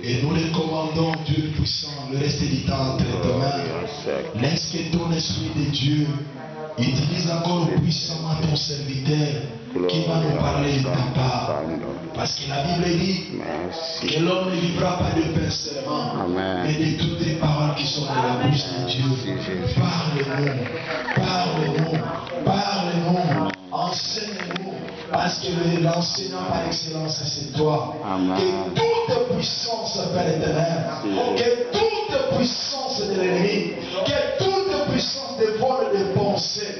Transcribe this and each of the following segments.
Et nous les commandons, Dieu puissant, le reste du temps entre tes mains. Laisse que ton esprit de Dieu utilise encore puissamment ton serviteur qui va nous parler de ta part. Parce que la Bible dit que l'homme ne vivra pas de pain seulement, mais de toutes les paroles qui sont dans la bouche de Dieu. Parle-nous, parle-nous, parle-nous, enseigne-nous. Parce que l'enseignant par excellence, c'est toi. Que toute puissance, Père éternel, que toute puissance de l'ennemi, que toute puissance de vol et de pensée,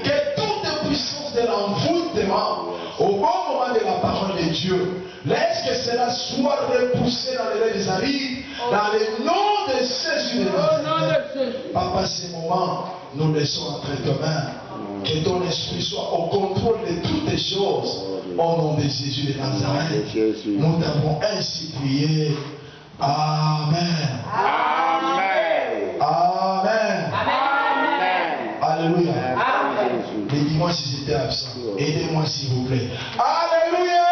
que toute puissance de l'envoûtement, au bon moment de la parole de Dieu, laisse que cela soit repoussé dans les Isaïe, dans le nom de Jésus de Nazareth. Papa, ces moments, nous laissons entre tes mains. Que ton esprit soit au contrôle de toutes les choses. Au nom de Jésus de Nazareth, nous t'avons ainsi prié. Amen. Amen. Amen. Amen. Alléluia. Amen. Dis-moi si j'étais absent. Aidez-moi s'il vous plaît. Alléluia.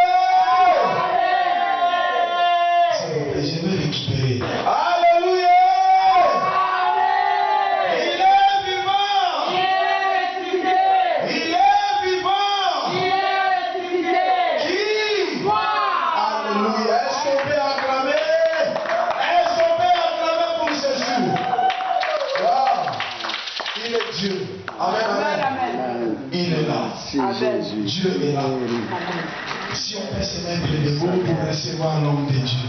S'il vous plaît, je vais récupérer. Alléluia. Dieu est là. Si on peut se mettre debout pour recevoir l'homme de Dieu.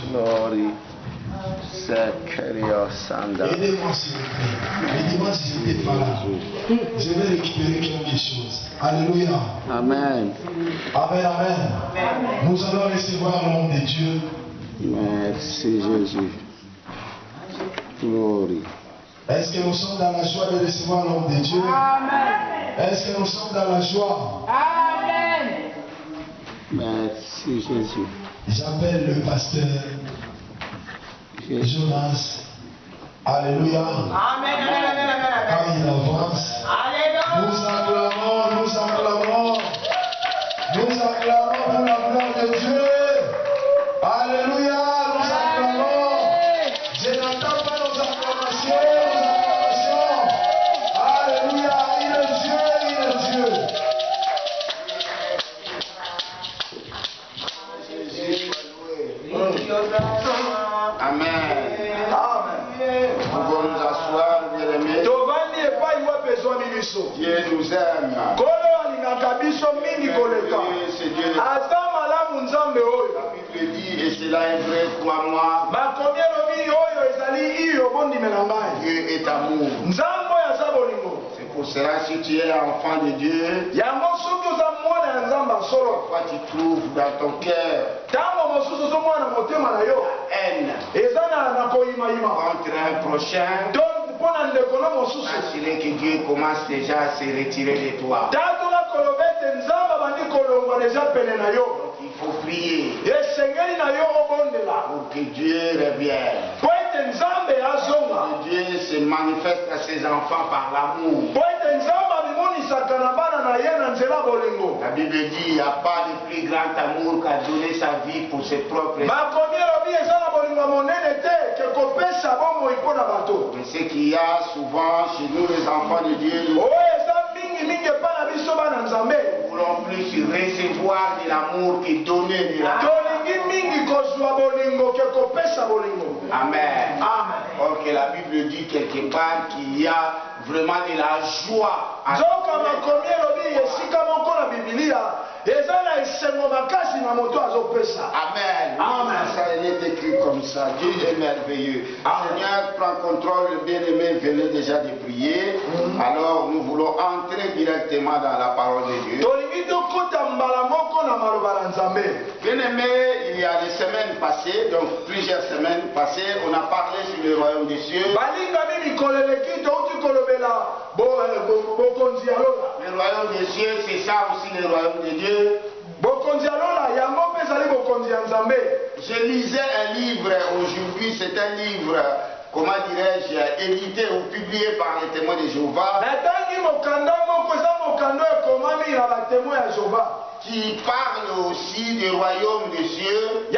Aidez-moi s'il vous plaît. Aidez-moi si je n'étais pas là. Je vais récupérer quelque chose. Alléluia. Amen. Amen, amen. Nous allons recevoir l'homme de Dieu. Merci Jésus. Glory. Est-ce que nous sommes dans la joie de recevoir l'homme de Dieu? Amen. Est-ce que nous sommes dans la joie? Amen. Merci Jésus. J'appelle le pasteur Jonas. Alléluia. Amen. Quand il avance, nous acclamons, nous acclamons. Nous acclamons pour la gloire de Dieu. Alléluia, nous acclamons. Je n'entends pas nos acclamations, Alléluia, il est Dieu, il est Dieu. Amen. Nous pouvons nous asseoir, bien-aimés. Dieu nous aime. C'est Dieu. La Bible dit, et cela est vrai, crois-moi, Dieu est amour. C'est pour cela, si tu es enfant de Dieu, parfois tu trouves dans ton cœur haine contre un prochain. Assurez que Dieu commence déjà à se retirer de toi. Il faut prier pour que Dieu revienne. Que Dieu se manifeste à ses enfants par l'amour. La Bible dit il n'y a pas de plus grand amour qu'à donner sa vie pour ses propres. Mais ce qu'il y a souvent chez nous les enfants de Dieu, nous voulons plus recevoir de l'amour que donner de l'amour. Amen. Or que la Bible dit quelque part qu'il y a vraiment de la joie. Amen. Ça est écrit comme ça. Dieu est merveilleux. Seigneur, prends contrôle. Le bien-aimé venait déjà de prier. Alors nous voulons entrer directement dans la parole de Dieu. Bien-aimé, il y a des semaines passées, donc plusieurs semaines passées, on a parlé sur le royaume des cieux. Le royaume des cieux, c'est ça aussi le royaume de Dieu. Je lisais un livre aujourd'hui, c'est un livre, comment dirais-je, édité ou publié par les témoins de Jéhovah, qui parle aussi du royaume des cieux.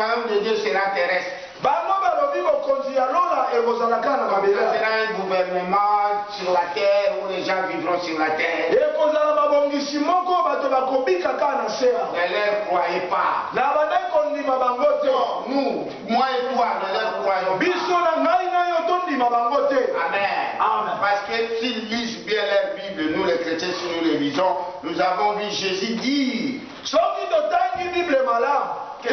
royaume de Dieu sera terrestre. Ce sera un gouvernement sur la terre où les gens vivront sur la terre. Ne leur croyez pas. Non, nous, moi et toi, ne leur croyons pas. Amen. Parce que s'ils lisent bien leur Bible, nous les chrétiens, si nous les lisons, nous avons vu Jésus dire que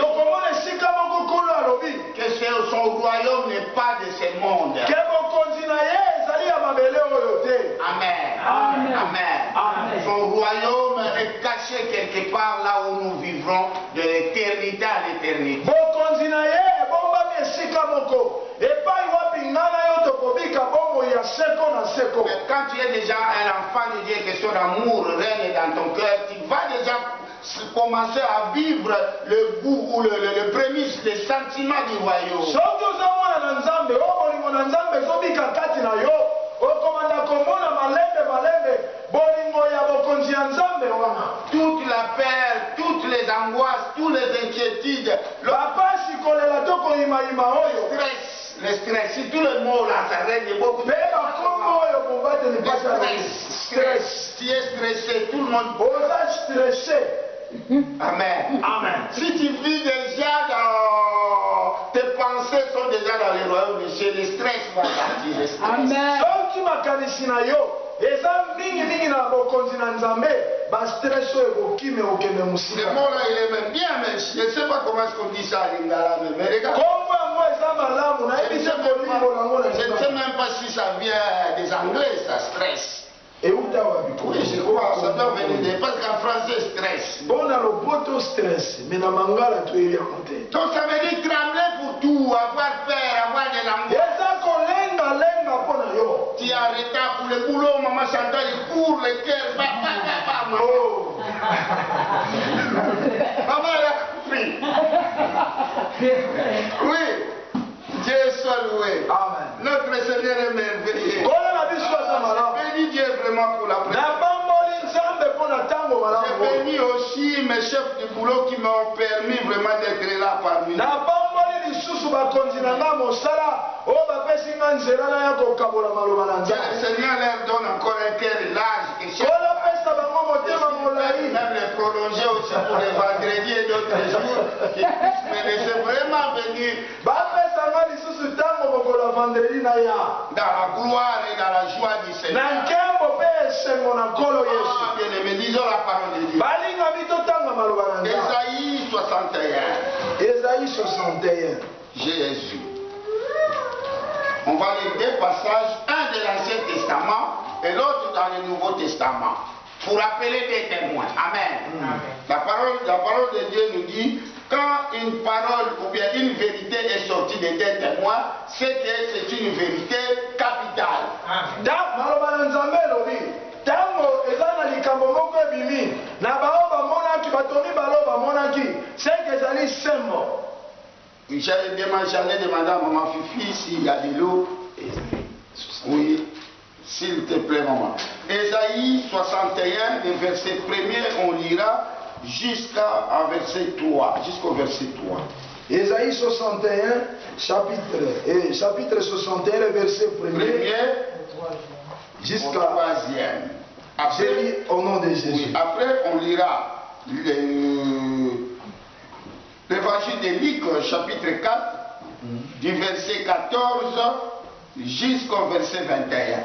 son royaume n'est pas de ce monde. Amen. Amen. Son royaume est caché quelque part là où nous vivrons de l'éternité à l'éternité. Quand tu es déjà un enfant de Dieu, que son amour règne dans ton cœur, tu vas déjà commencer à vivre le goût ou le prémisse, les sentiments du royaume. Toute la peur, toutes les angoisses, toutes les inquiétudes, le stress, si tout le monde là, ça règne beaucoup de stress. Tu es stressé, tout le monde. Amen. Amen. Si tu vis déjà dans tes pensées sont déjà dans le royaume de Dieu, le stress va partir. Amen. Le mot là il est même bien, mais je ne sais pas comment est-ce qu'on dit ça à Lingala, mais regarde. Je ne sais même pas si ça vient des Anglais, ça stress. Oui, je crois, ça doit venir parce qu'en français, stress. Stress, mais dans Mangala, tu es raconté. Donc ça veut dire trembler pour tout, avoir peur, avoir de l'angoisse. Tu es en retard pour le boulot, maman Chantal, il court, le cœur, maman, elle a compris. Oui, Dieu soit loué. Amen. Notre Seigneur est merveilleux. Bénis Dieu vraiment pour la présence. J'ai béni aussi mes chefs du boulot qui m'ont permis vraiment d'être là parmi nous. Que le Seigneur leur donne encore un cœur large et même les prolonger aussi pour les vendredis et d'autres jours qu'ils puissent me laisser vraiment venir dans la gloire et dans la joie du Seigneur. Bien aimé, lisons la parole de Dieu. Ésaïe 61. Jésus. On va lire deux passages, un de l'Ancien Testament et l'autre dans le Nouveau Testament, pour appeler des témoins. Amen. La parole de Dieu nous dit, quand une parole ou bien une vérité est sortie de des témoins, c'est que c'est une vérité capitale. J'allais demander à maman Fifi s'il y a de l'eau. Oui, s'il te plaît maman. Ésaïe 61, le verset 1er, on lira jusqu'au verset 3. Ésaïe 61, chapitre 61, le verset 1er jusqu'à 3e. Après, au nom de Jésus. Oui, après, on lira l'évangile de Luc, chapitre 4, du verset 14 jusqu'au verset 21.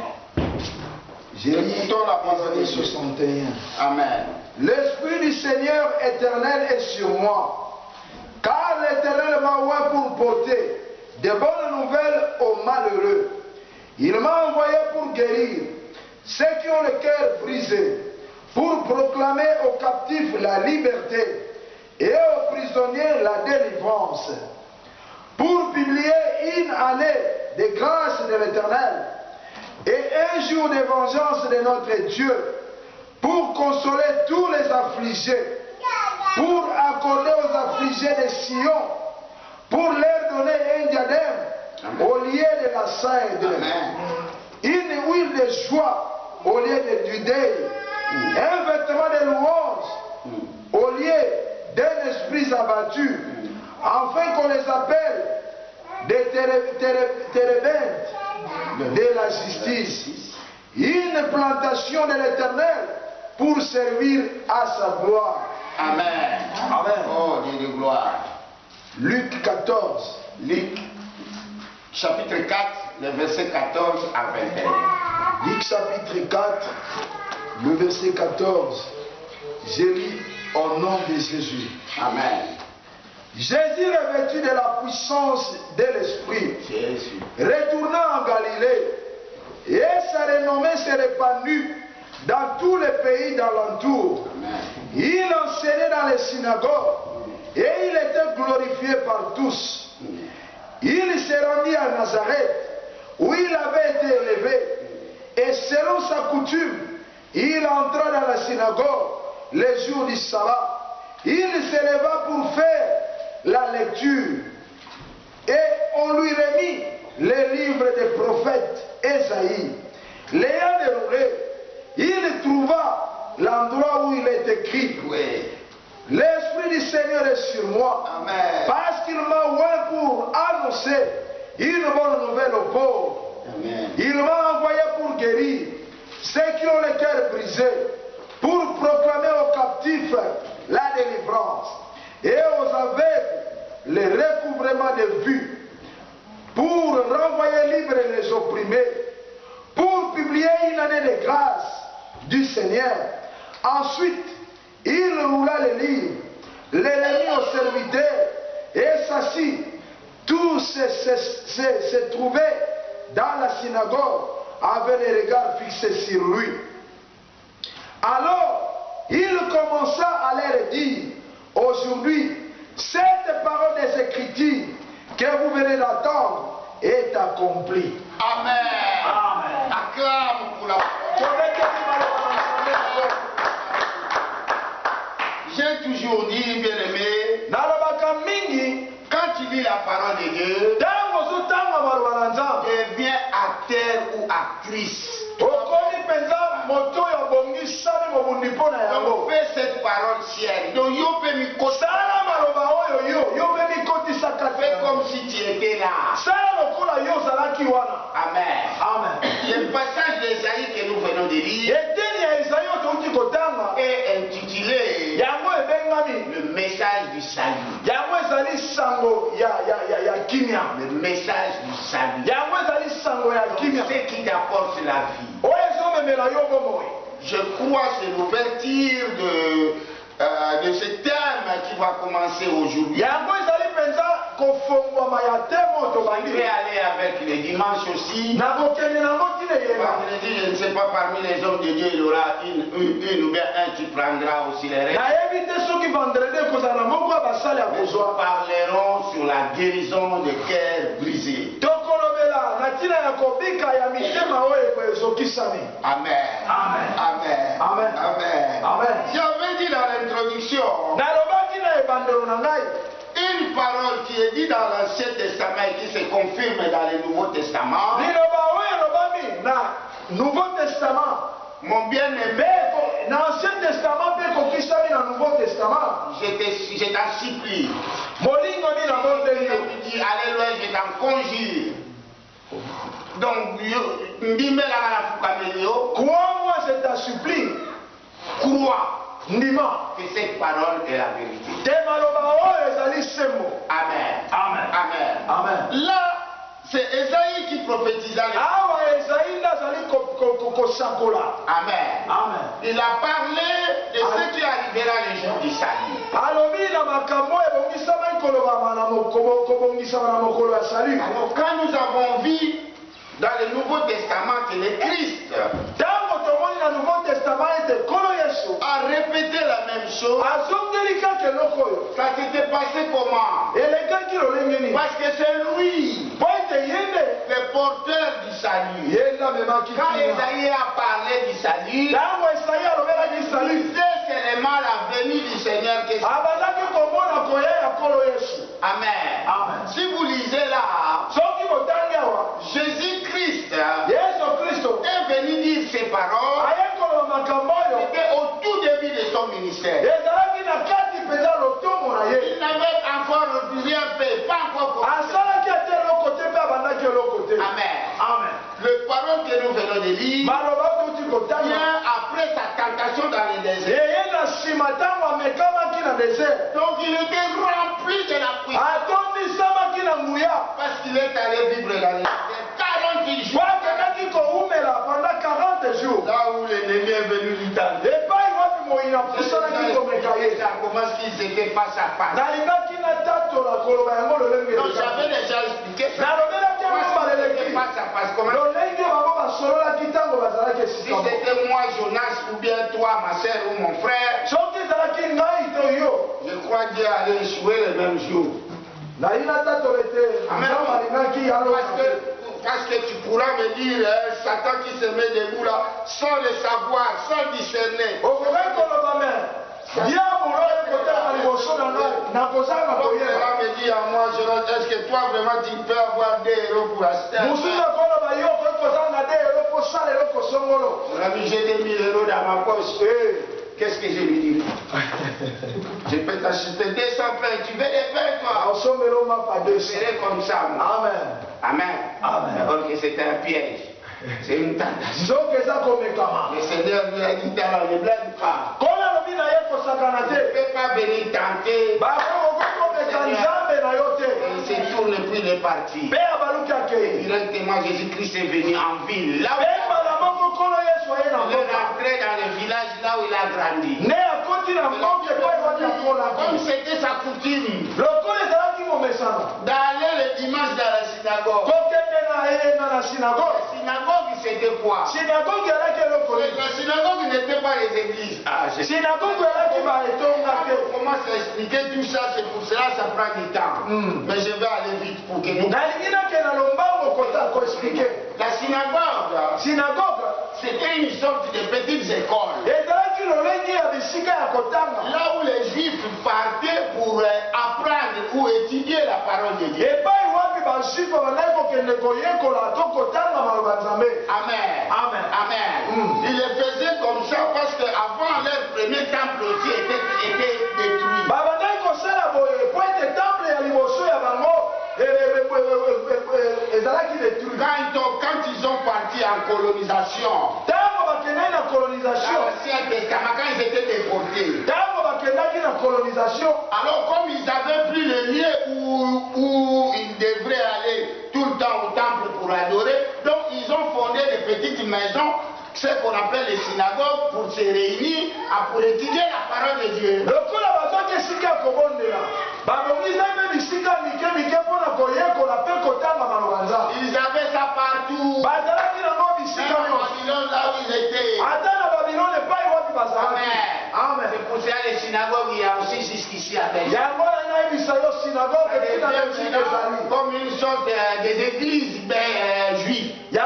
Écoutons la parole de Dieu. 61. Amen. L'Esprit du Seigneur éternel est sur moi, car l'Éternel m'a oint pour porter de bonnes nouvelles aux malheureux. Il m'a envoyé pour guérir ceux qui ont le cœur brisé, pour proclamer aux captifs la liberté et aux prisonniers la délivrance, pour publier une année de grâce de l'Éternel et un jour de vengeance de notre Dieu, pour consoler tous les affligés, pour accorder aux affligés de Sion, pour leur donner un diadème au lieu de la cèdre, une huile de joie au lieu du deuil, un vêtement de louange au lieu d'un esprit abattu, afin qu'on les appelle des térébintes de la justice, une plantation de l'Éternel pour servir à sa gloire. Amen. Amen. Oh Dieu de gloire. Luc 14. Luc chapitre 4, le verset 14 à 21. Luc chapitre 4, le verset 14. Je lis au nom de Jésus. Amen. Jésus, revêtu de la puissance de l'Esprit, Jésus. retourna en Galilée, et sa renommée s'est répandue dans tous les pays d'alentour. Il enseignait dans les synagogues, et il était glorifié par tous. Il s'est rendu à Nazareth, où il avait été élevé, et selon sa coutume, il entra dans la synagogue les jours du sabbat. Il se leva pour faire la lecture, et on lui remit les livres des prophètes Ésaïe. L'ayant déroulé, il trouva l'endroit où il est écrit: Oui. L'Esprit du Seigneur est sur moi, Amen. parce qu'il m'a oint pour annoncer une bonne nouvelle aux pauvres. Amen. Il m'a envoyé pour guérir ceux qui ont le cœur brisé, pour proclamer aux captifs la délivrance, et aux aveugles le recouvrement de vue, pour renvoyer libres les opprimés, pour publier une année de grâce du Seigneur. Ensuite, il roula les livres, les remit aux serviteurs, et s'assit. Tous se trouvaient dans la synagogue avec les regards fixés sur lui. Alors, il commença à leur dire: aujourd'hui, cette parole des Écritures que vous venez d'entendre est accomplie. Amen. Amen. Acclame pour la J'ai toujours dit, bien aimé, quand tu lis la parole de Dieu, deviens acteur ou actrice. Donc fais cette parole sienne. Donc yo peux me fais comme si tu étais là. Amen. Amen. Le passage d'Ésaïe que nous venons de lire est intitulé le message du salut. Le message du salut. Ce qui t'apporte la vie. Je crois que c'est l'ouverture de ce thème qui va commencer aujourd'hui. Je vais aller avec les dimanches aussi. Vendredi, je ne sais pas, parmi les hommes de Dieu, il y aura une ou bien un qui prendra aussi les règles. Nous parlerons sur la guérison des cœurs brisés. Amen. Amen. Amen. Amen. Amen. Amen. J'avais dit dans l'introduction une parole qui est dite dans l'Ancien Testament et qui se confirme dans le Nouveau Testament. Nouveau Testament. Mon bien-aimé, Dans l'Ancien Testament, dans le Nouveau Testament, je t'en supplie. je dis, alléluia, je t'en conjure. Donc, crois-moi, je t'en supplie. crois Ndima. que cette parole est la vérité. Amen. Amen. Amen. Amen. Là, c'est Ésaïe qui prophétisa les... Amen. Amen. Il a parlé de ce qui arrivera le jour du salut. Alors, quand nous avons vu dans le Nouveau Testament que le Christ a répété la même chose, ça s'était passé comment? Parce que c'est lui, le porteur du salut. Quand Ésaïe a parlé du salut, il disait seulement la venue du Seigneur que Amen. Amen. Si vous lisez là, Jésus-Christ est venu dire ces paroles. C'était au tout début de son ministère. Il n'avait encore rien lire, vient après sa tentation dans le désert. Donc il était rempli de la puissance. Parce qu'il est allé vivre dans le désert 40 jours. Là où l'ennemi est venu lui tendre. Comment est-ce qu'ils étaient face à face. Donc j'avais déjà expliqué ça. Comment ils étaient face à face. Si c'était moi, Jonas, ou bien toi, ma soeur ou mon frère, je crois que Dieu allait échouer le même jour. Parce que tu pourras me dire, Satan qui se met debout là, sans le savoir, sans discerner. Tu pourras me dire à moi, est-ce que toi vraiment tu peux avoir des héros pour acheter? J'ai 2000 euros dans ma poche. Qu'est-ce que je lui dis? Je peux t'acheter 200 pains. Tu veux des pains, toi? Je serai comme ça, moi. Amen. Amen. Amen. Alors que c'était un piège. C'est une tentation. Le Seigneur lui a dit dans le blague pas. Ne peut pas venir tenter. Il se tourne puis il est parti. Directement, Jésus-Christ est venu en ville. Là où il est rentré dans le village, là où il a grandi. Comme c'était sa coutume d'aller le dimanche dans la synagogue. La synagogue, c'était quoi? La synagogue n'était pas les églises. On commence à expliquer tout ça, c'est pour cela ça prend du temps. Mais je vais aller vite pour que nous... La synagogue, c'était une sorte de petites écoles. Là où les Juifs partaient pour apprendre ou étudier la parole de Dieu. Amen. Amen. Amen. Ils le faisaient comme ça parce qu'avant leur premier temple aussi était détruit. Quand ils ont parti en colonisation, dans l'Ancien Testament, quand ils étaient déportés, alors comme ils n'avaient plus le lieu où ils devraient aller tout le temps au temple pour adorer, donc ils ont fondé des petites maisons, ce qu'on appelle les synagogues, pour se réunir, pour étudier la parole de Dieu. Ils avaient ça partout. Même à Babylone, là où ils étaient. Amen. C'est pour ça les synagogues, il y a aussi jusqu'ici avec. Comme une sorte d'église juive. Il y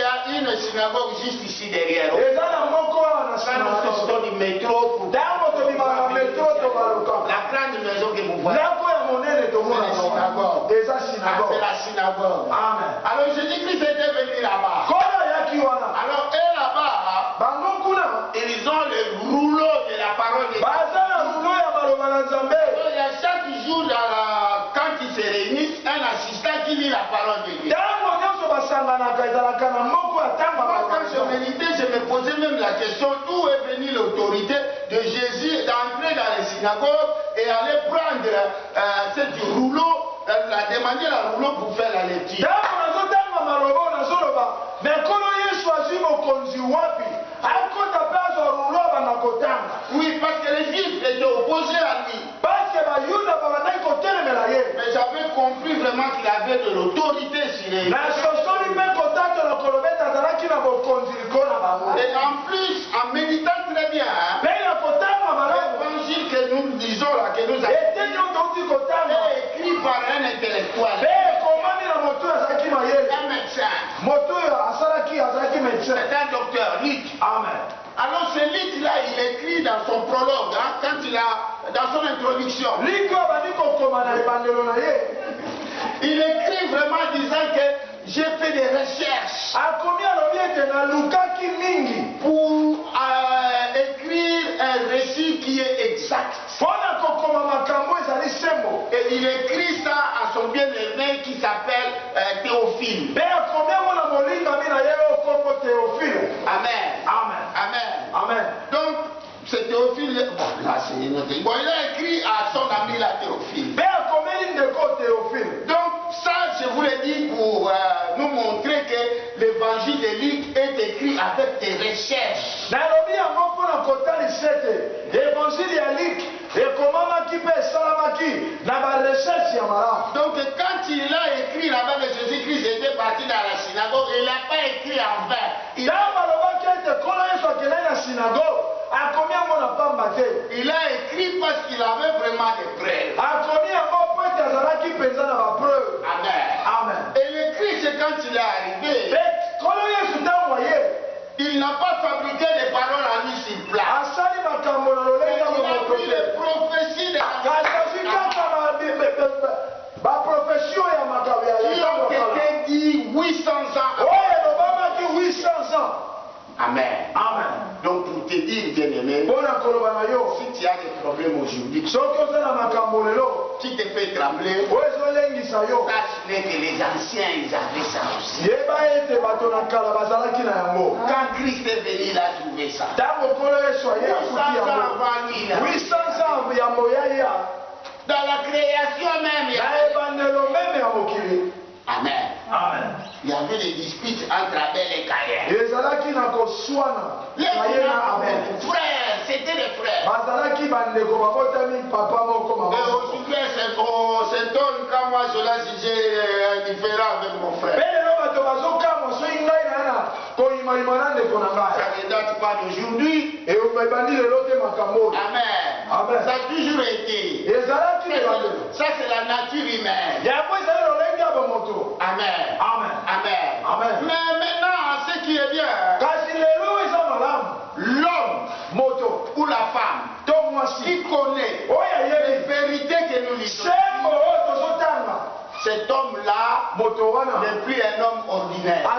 a une synagogue juste ici derrière. Quand nous sortons du métro pour la grande maison que vous voyez. C'est la synagogue. Amen. Alors Jésus-Christ était venu là-bas. Alors eux là-bas, ils ont le rouleau de la parole de Dieu. Il y a chaque jour quand ils se réunissent, un assistant qui lit la parole de Dieu. Quand je méditais, je me posais même la question d'où est venue l'autorité de Jésus d'entrer dans les synagogues et aller prendre ce rouleau, demander le rouleau pour faire la lecture. Oui, parce que les Juifs étaient opposés à lui. Mais j'avais compris vraiment qu'il avait de l'autorité sur les... Et en plus, en méditant très bien, l'évangile que nous lisons là, que nous avons est écrit par un intellectuel, un médecin, c'est un docteur, Luc. Amen. Alors ce Luc-là, il écrit dans son prologue, quand il a, dans son introduction, il écrit vraiment disant que j'ai fait des recherches pour écrire un récit qui est exact. Et il écrit ça à son bien-aimé qui s'appelle Théophile. Amen. Amen. Amen. Amen. Donc, ce Théophile, bon, là c'est une autre. Bon, il a écrit à son ami la Théophile. Donc, ça, je vous l'ai dit pour nous montrer que l'évangile de Luc est écrit avec des recherches. Donc, quand il a écrit là-bas que Jésus-Christ était parti dans la synagogue, il n'a pas écrit en vain. Il a écrit parce qu'il avait vraiment des preuves. Amen. Amen. Et le Christ, quand il est arrivé, il n'a pas fabriqué des paroles en mis sur place. Il a pris les prophéties de qui ont été dit 800 ans. Amen. Amen. Donc pour te dire, bien-aimé, si tu as des problèmes aujourd'hui, qui te fait trembler, sache que les anciens, ils avaient ça aussi. Quand Christ est venu, il a trouvé ça. 800 ans avant lui, là. Dans la création même, il y avait... Amen. Amen. Il y avait des disputes entre Abel et Caïn. Les frères, c'était des frères. Et aujourd'hui, c'est homme quand moi je l'ai jugé différent avec mon frère. Ça ne date pas d'aujourd'hui. Amen. Amen. Ça a toujours été. Ça, c'est la nature humaine. Amen. Amen. Amen. Amen. Mais maintenant, ce qui est bien, l'homme ou la femme qui connaît les vérités que nous lisons, cet homme-là n'est plus un homme ordinaire. Amen.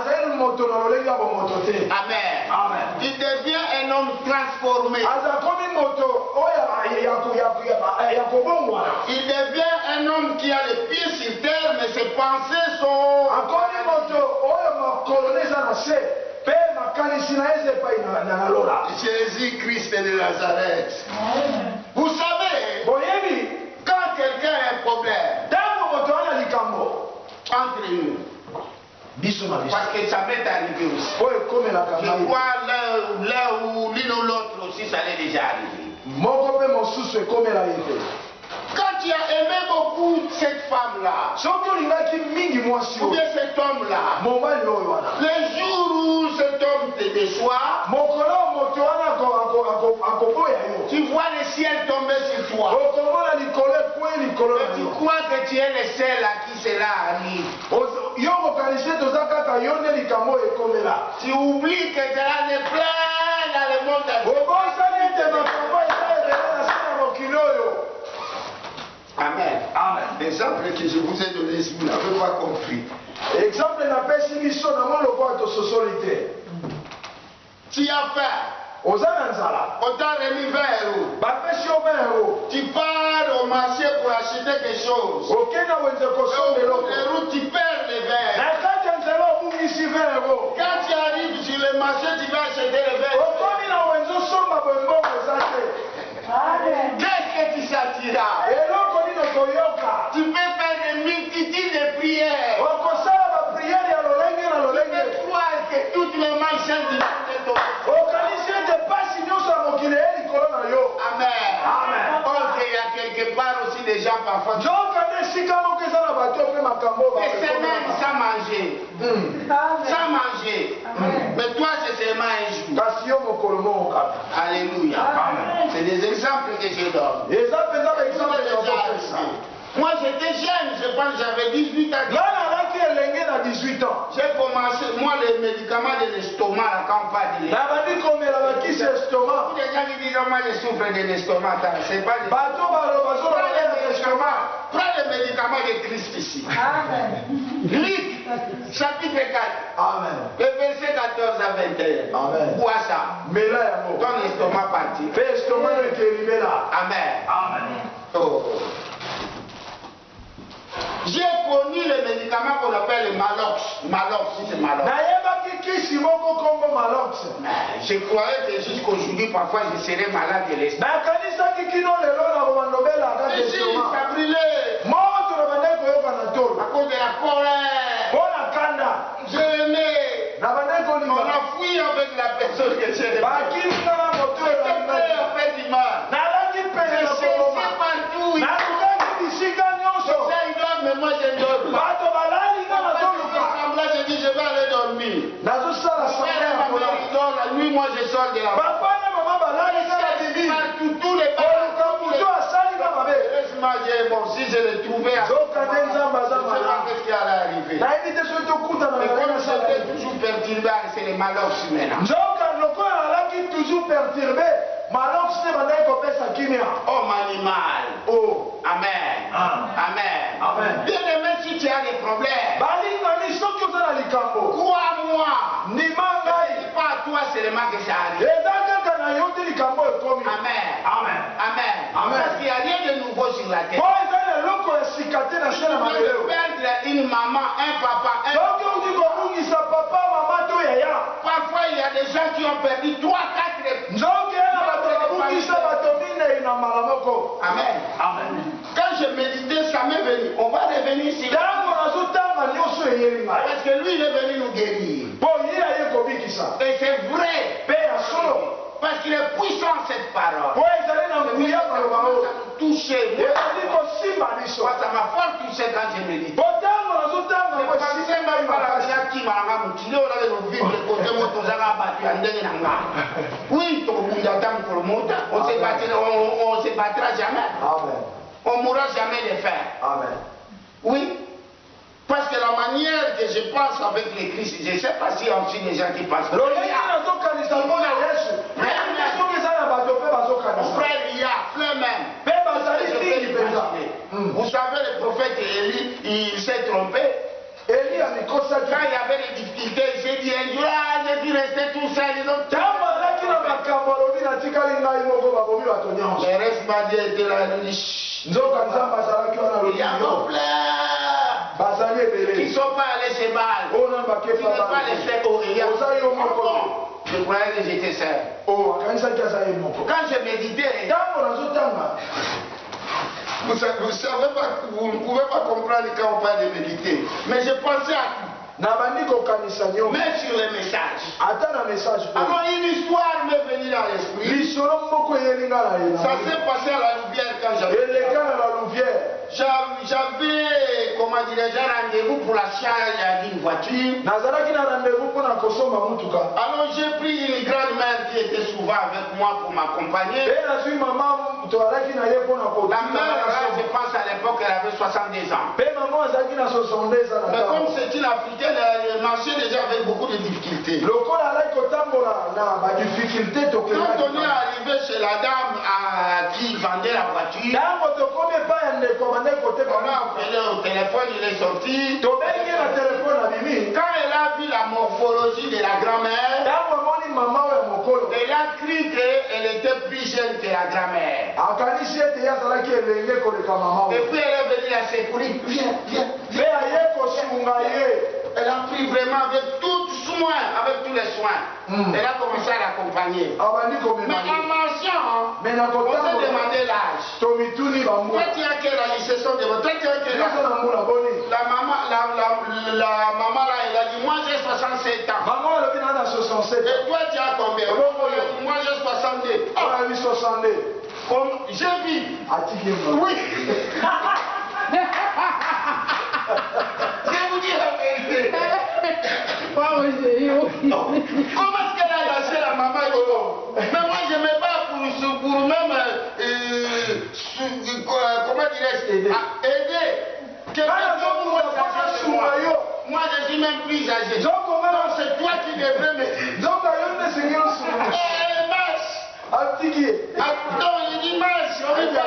Amen. Il devient un homme transformé. Il devient un homme qui a les pieds sur terre, mais ses pensées sont... Jésus-Christ de Nazareth. Vous savez, quand quelqu'un a un problème entre nous, parce que ça m'est arrivé aussi. Je crois là où l'une ou l'autre aussi, ça l'est déjà arrivé. Quand tu as aimé beaucoup cette femme-là, ou bien cet homme-là, le jour où cet homme te déçoit, tu vois le ciel tomber sur toi. Et tu crois que tu es le seul à qui cela arrive. Tu oublies que cela est plein dans le monde entier. Amen. Amen. L'exemple que je vous ai donné, si vous n'avez pas compris. Tu as faim. On t'a remis 20 €. Tu pars au marché pour acheter quelque chose. Au bout de route, tu perds les verres. Quand tu arrives sur le marché, tu vas acheter les verres. Qu'est-ce que tu sentiras? Tu peux faire des multitudes de prières. Tu peux croire que toutes les mains sont du monde de ton Amen. Amen. Or qu'il y a quelque part aussi des gens parfois qui semaines sans manger. Sans manger. Mais toi, c'est seulement un jour. Alléluia. C'est des exemples que je donne. Moi, j'étais jeune, je pense que j'avais 18 ans. J'ai commencé, moi, les médicaments de l'estomac, quand on parle de l'estomac. Beaucoup de gens qui disent, moi, je souffre de l'estomac. C'est pas de prends les médicaments de Christ ici. Luc, chapitre 4. Amen. Le verset 14 à 21. Amen. Bois ça. Ton estomac parti. Amen. Amen. Oh. J'ai Malox, c'est Malox. Je croyais que jusqu'aujourd'hui, parfois, je serais malade de l'estomac. Mais si, ça brûlait. À cause de la colère. Je l'aimais. On a fui avec la personne que j'ai. J'étais prêt à faire du mal. Je cherchais partout. Mais moi je dors pas. Je dis je vais aller dormir. Il dort la nuit, moi je sors de la maison. Partout, tous les bon, si je l'ai trouvé, je ne sais pas ce qui allait arriver. Mais comme j'étais toujours perturbé, c'est les Malox maintenant. Oh, mon animal. Oh, amen. Amen. Bien aimé, si tu as des problèmes, crois-moi. C'est pas à toi seulement que ça arrive. Amen. Parce qu'il n'y a rien de nouveau sur la terre. Tu peux perdre une maman, un papa, parfois il y a des gens qui ont perdu 3, 4. Amen. Quand je méditais, ça m'est venu. On va revenir sur parce que lui il est venu nous guérir. Et c'est vrai. Parce qu'il est puissant cette parole. Ça nous toucher. Ça m'a fort touché quand j'ai médité. Oui, on se battra jamais. On mourra jamais de faim. Oui. Parce que la manière que je pense avec les Christ, je ne sais pas s'il y a aussi des gens qui pensent. Mon frère, il y a plein même. Vous savez, le prophète Élie, il s'est trompé. Quand il y avait des difficultés, il s'est dit, je suis resté tout seul. Le reste m'a dit, était là, il dit, il y a un plein. Qui ne sont pas allés chez Baal. Qui ne sont pas laissés au Elia. Je croyais que j'étais seul. Quand je méditais, vous ne pouvez pas comprendre quand on parle de méditer. Mais je pensais à tout. Même sur les messages. Alors une histoire m'est venue dans l'esprit. Ça s'est passé à la Louvière quand j'avais, comment dirais-je, un rendez-vous pour l'achat d'une voiture. Alors j'ai pris une grand-mère qui était souvent avec moi pour m'accompagner. La mère, je pense à l'époque, elle avait 70 ans. Mais comme c'est une Africaine, elle marchait déjà avec beaucoup de difficultés. Quand on est arrivé chez la dame qui vendait la voiture, on a appelé au téléphone, il est sorti. Quand elle a vu la morphologie de la grand-mère, elle a cru qu'elle était plus jeune que la grand-mère. Et puis elle est venue à secourir. Viens. Elle a pris vraiment avec tout soin, avec tous les soins. Elle a commencé à l'accompagner. Mais en marchant, on s'est demandé l'âge. Toi tu as quel âge? Ils se sont demandé. Toi tu as quel âge? La maman là, elle a dit, moi j'ai 67 ans. Et toi tu as combien? Moi j'ai 62. J'ai vu. Oui. Je vous dis la vérité. Comment est-ce qu'elle a lâché la maman? Mais moi je me bats pour même, comment dirais-je, aider. Moi je suis même plus âgé. Donc c'est toi qui devrais me... Attends, il dit marche, on y va.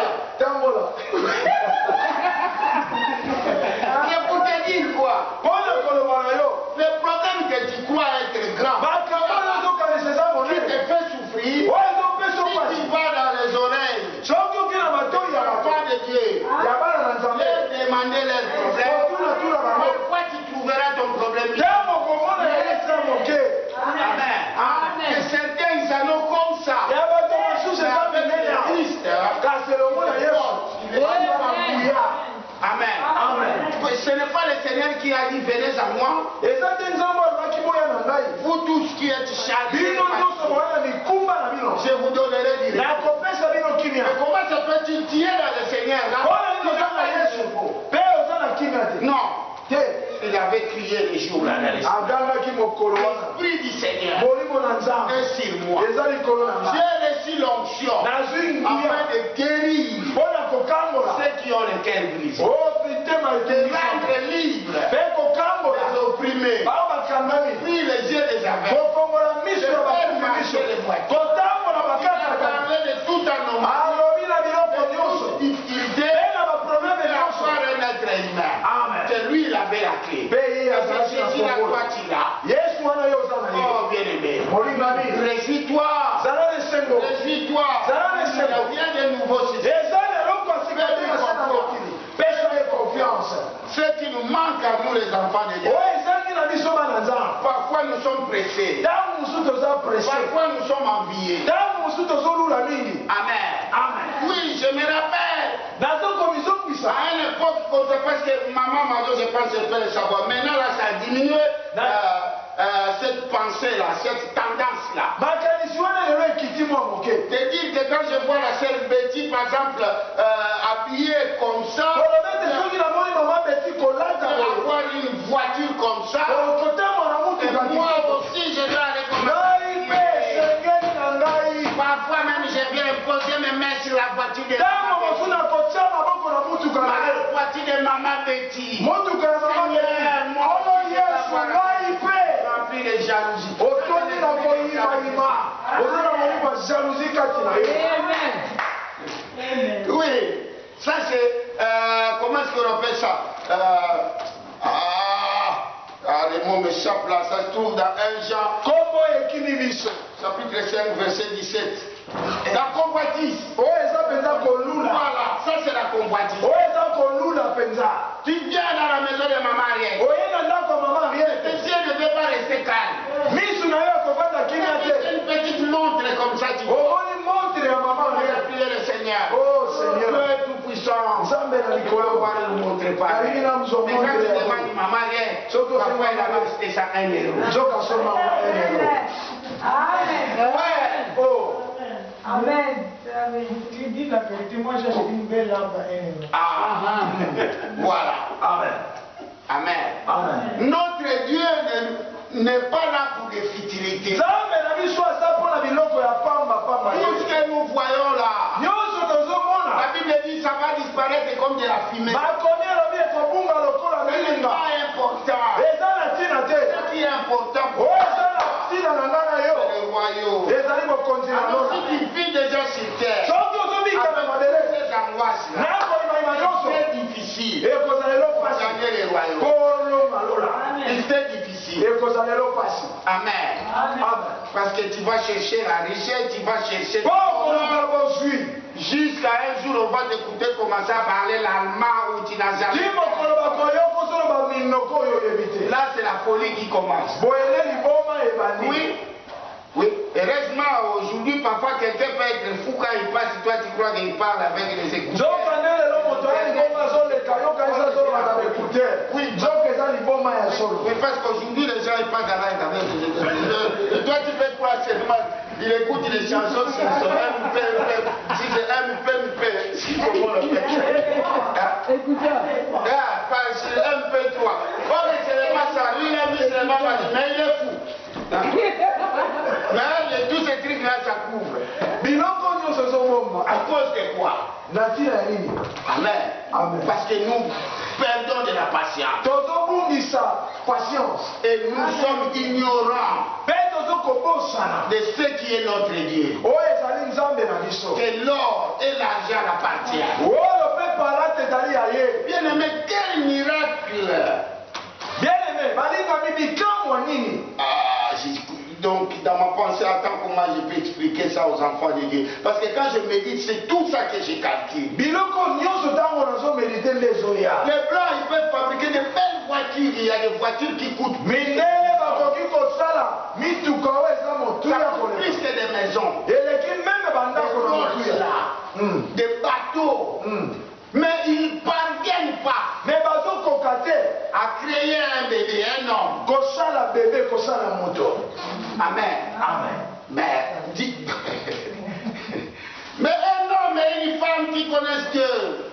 Mais pour te dire quoi? Le problème que tu crois être grand, qui te fait souffrir, si tu vas dans les oreilles, pas de Dieu, leur demander leurs problèmes, pourquoi tu trouveras ton problème n'est pas le Seigneur qui a dit venez à moi. Vous tous qui êtes chargés, je vous donnerai du repos. Mais comment se peut-il tirer dans le Seigneur là? Non. Il avait crié les jours là. L'Esprit du Seigneur est sur moi. J'ai reçu l'onction afin de guérir ceux qui ont le cœur brisé. De rendre libre les opprimés. Ouvrir les yeux des aveugles. De faire marcher les voitures. De parler de tout un homme. Difficulté d'avoir un être humain. C'est lui il avait la clé. C'est Jésus la toi tu l'as. Oh bien-aimé. Réjouis-toi. Réjouis-toi. Il y a rien de nouveau sur ça. Ce qui nous manque à nous les enfants de Dieu. Parfois nous sommes pressés. Parfois nous sommes enviés. Amen. Oui, je me rappelle. À une époque, parce que maman m'a dit, je pense que je peux le savoir. Maintenant, là, ça a diminué cette pensée-là, cette tendance-là. C'est-à-dire que quand je vois la sœur Betty, par exemple, habillée comme ça, avoir une voiture comme ça, et moi aussi, je dois aller comme ça. Parfois même, je viens poser mes mains sur la voiture de maman Betty. Rempli de jalousie. Oui, ça c'est... comment est-ce qu'on appelle ça? Les mots m'échappent là, ça se trouve dans 1 Jean. Chapitre 5, verset 17. La convoitise. Voilà, ça c'est la convoitise. Tu viens dans la maison de maman Ariel. Tes yeux ne veulent pas rester calmes. C'est une petite montre comme ça, tu vois. On va prier le Seigneur. Dieu tout-puissant. On va voir le montrer par lui. Mais quand tu demandes maman Ariel, parfois il a acheté ça 1 euro. Ouais. Amen. Tu dis la vérité, moi j'ai acheté une belle lampe à 1 euro. Voilà. Amen. Notre Dieu n'est pas là pour des futilités. Tout ce que nous voyons là, la Bible dit ça va disparaître comme de la fumée. Ce n'est pas important. Ce qui est important pour c'est le royaume. Alors si tu vis déjà sur terre, avec toutes ces angoisses-là, c'est difficile de gagner le royaume. C'est difficile. Amen. Parce que tu vas chercher la richesse, tu vas chercher jusqu'à un jour on va t'écouter commencer à parler l'allemand où tu n'as jamais. Là c'est la folie qui commence. Oui, heureusement aujourd'hui parfois quelqu'un peut être fou quand il passe, toi tu crois qu'il parle avec les écouteurs. Oui, parce qu'aujourd'hui les gens ils passent à l'aide avec les écouteurs. Toi tu fais quoi seulement? Il écoute les chansons sur son MP, si c'est MP, comment le fait? Écoutez. C'est MP3. Oh mais ce n'est pas ça, lui il a mis seulement mais il est fou. Mais tous ces trucs là ça couvre. À cause de quoi? Amen. Parce que nous perdons de la patience. Et nous sommes ignorants de ce qui est notre Dieu. Que l'or et l'argent appartiennent. Bien aimé, quel miracle! Donc, dans ma pensée, attends comment je peux expliquer ça aux enfants de Dieu. Parce que quand je médite, c'est tout ça que je calcule. Les Blancs, ils peuvent fabriquer de belles voitures. Il y a des voitures qui coûtent plus que des maisons. Des bateaux. Mais ils ne parviennent pas créé un bébé, un homme. kosala bébé kosala moto. Amen. Amen. Mais, mais un homme et une femme qui connaissent Dieu,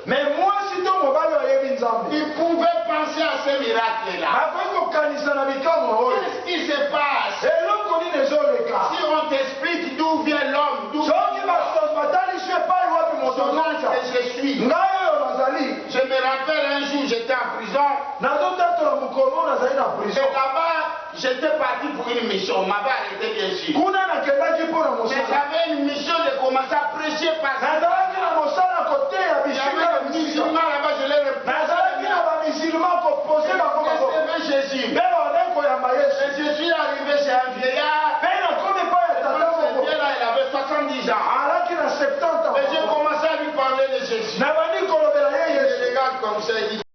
Mais moi si to mobali oyebi nzambe ils pouvaient penser à ce miracle-là. akoki kokanisa na bikamwa oyo Qu'est-ce qui se passe eloko nini ezoleka si on t'explique d'où vient l'homme, d'où soki batalisi epai wapi moto son âge azoka que je suis? ngai oyo nazali Je me rappelle un jour, j'étais en prison. nazotatola mokolo nazali na Et prison là-bas, j'étais parti pour une mission. On m'avait arrêté, bien sûr. kuna nakendaki mpo na Mais mosala j'avais une mission de commencer à prêcher parce que nazalaki na mosala koteya il y bisika avait na des bisika musulmans là-bas, je les nazalaki na bamisilma kopose bango représentais Jésus. mpe baone koyamba yesu Et je suis arrivé chez un vieillard. mpe nakomi epai ya tata Ce moko vieillard, il avait 70 ans. alaki na 70 ans Et j'ai commencé à lui parler de Jésus. na bandi kolobela ye Il me yesu regarde comme ça, il dit